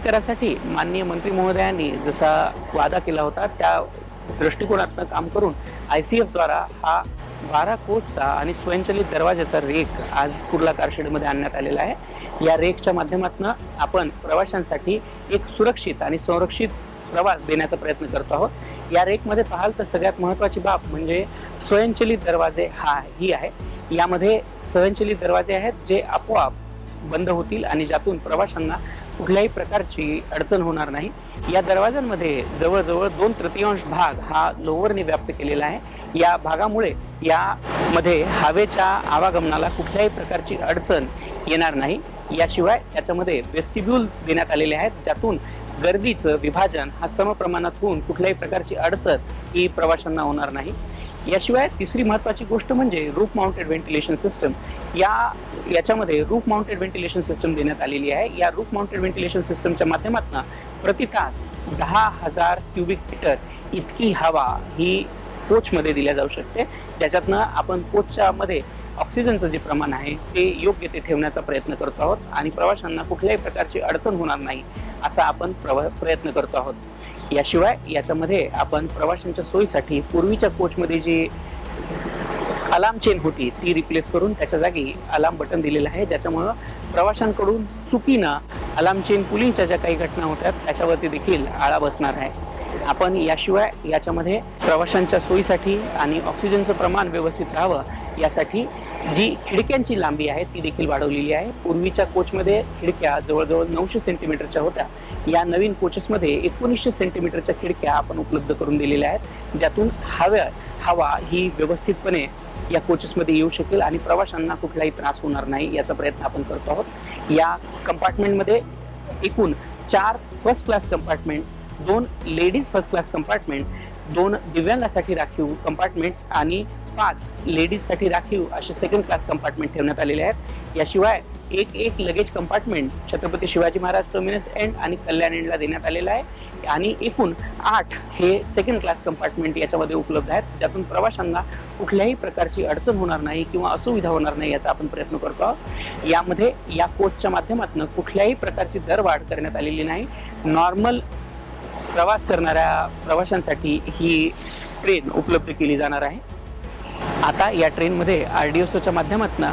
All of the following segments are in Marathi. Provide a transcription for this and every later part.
सुशोभीकरणासाठी माननीय मंत्री महोदयांनी जसा वादा केला होता त्या दृष्टिकोनातून काम करून ICF द्वारा हा 12 कोचचा आणि स्वयंचलित दरवाजाचा रेक आज कुर्ला कारशेडमध्ये आणण्यात आलेला आहे। या रेकच्या माध्यमातून आपण प्रवाशांसाठी एक सुरक्षित आणि संरक्षित प्रवास देण्याचा प्रयत्न करतो आहोत। या रेकमध्ये पाहाल तर सगळ्यात महत्त्वाची बाब म्हणजे स्वयंचलित दरवाजे ही आहे। यामध्ये स्वयंचलित दरवाजे आहेत जे आपोआप बंद होतील आणि ज्यातून प्रवाशांना कुठल्याही प्रकारची अडचण होणार नाही। या दरवाजांमध्ये जवळजवळ 2/3 भाग हा लोअरने व्याप्त केलेला आहे। या भागामुळे यामध्ये हवेच्या आवागमनाला कुठल्याही प्रकारची अडचण येणार नाही। याशिवाय याच्यामध्ये वेस्टिब्यूल देण्यात आलेले आहेत ज्यातून गर्दीचं विभाजन हा समप्रमाणात होऊन कुठल्याही प्रकारची अडचण ही प्रवाशांना होणार नाही। याशिवाय तिसरी महत्त्वाची गोष्ट म्हणजे रूफ माउंटेड व्हेंटिलेशन सिस्टम। याच्यामध्ये रूफ माउंटेड व्हेंटिलेशन सिस्टम देण्यात आलेली आहे। या रूफ माउंटेड व्हेंटिलेशन सिस्टमच्या माध्यमातून प्रति तास 10,000 क्युबिक मीटर इतकी हवा ही कोचमध्ये दिल्या जाऊ शकते, ज्याच्यातनं आपण कोचच्या मध्ये ऑक्सिजनचं जे प्रमाण आहे ते योग्य ते ठेवण्याचा प्रयत्न करतो आहोत आणि प्रवाशांना कुठल्याही प्रकारची अडचण होणार नाही असा आपण प्रयत्न करतो आहोत। याशिवाय याच्यामध्ये आपण प्रवाशांच्या सोयीसाठी पूर्वीच्या कोचमध्ये जी अलार्म चेन होती ती रिप्लेस करून त्याच्या जागी अलार्म बटन दिलेलं आहे, ज्याच्यामुळं प्रवाशांकडून चुकीनं अलार्म चेन पुलिंगच्या ज्या काही घटना होत्या त्याच्यावरती देखील आळा बसणार आहे। आपण याशिवाय याच्यामध्ये प्रवाशांच्या सोयीसाठी आणि ऑक्सिजनचं प्रमाण व्यवस्थित राहावं यासाठी जी खिडक्यांची लांबी आहे ती देखील वाढवलेली आहे। पूर्वीच्या कोचमध्ये खिडक्या जवळजवळ 900 सेंटीमीटरच्या होत्या। या नवीन कोचेसमध्ये 1900 सेंटीमीटरच्या खिडक्या आपण उपलब्ध करून दिलेल्या आहेत, ज्यातून हवा ही व्यवस्थितपणे या कोचेसमध्ये येऊ शकेल आणि प्रवाशांना कुठलाही त्रास होणार नाही याचा प्रयत्न आपण करतो आहोत। या कंपार्टमेंटमध्ये एकूण 4 first class compartment, 2 ladies first class compartment, 2 दिव्यांगासाठी राखीव कंपार्टमेंट आणि 5 लेडीजसाठी राखीव असे सेकंड क्लास कंपार्टमेंट ठेवण्यात आलेले आहेत। याशिवाय एक luggage compartment Chhatrapati Shivaji Maharaj terminus end आणि कल्याण एंडला देण्यात आलेला आहे आणि एकूण 8 हे सेकंड क्लास कंपार्टमेंट याच्यामध्ये उपलब्ध आहेत, ज्यातून प्रवाशांना कुठल्याही प्रकारची अडचण होणार नाही किंवा असुविधा होणार नाही याचा आपण प्रयत्न करतो आहोत। यामध्ये या कोचच्या माध्यमातून कुठल्याही प्रकारची दरवाढ करण्यात आलेली नाही। नॉर्मल प्रवास करणाऱ्या प्रवाशांसाठी ही ट्रेन उपलब्ध केली जाणार आहे। आता या ट्रेनमध्ये RDSOच्या माध्यमातून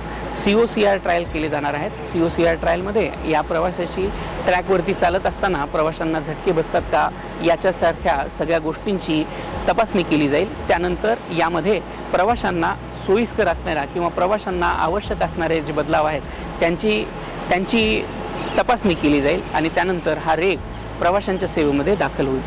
COCR ट्रायल केले जाणार आहेत। COCR ट्रायलमध्ये या प्रवासाची ट्रॅकवरती चालत असताना प्रवाशांना झटके बसतात का याच्यासारख्या सगळ्या गोष्टींची तपासणी केली जाईल। त्यानंतर यामध्ये प्रवाशांना सोयीस्कर असणाऱ्या किंवा प्रवाशांना आवश्यक असणारे जे बदलाव आहेत त्यांची तपासणी केली जाईल आणि त्यानंतर हा रेक प्रवाशांच्या सेवेमध्ये दाखल होईल।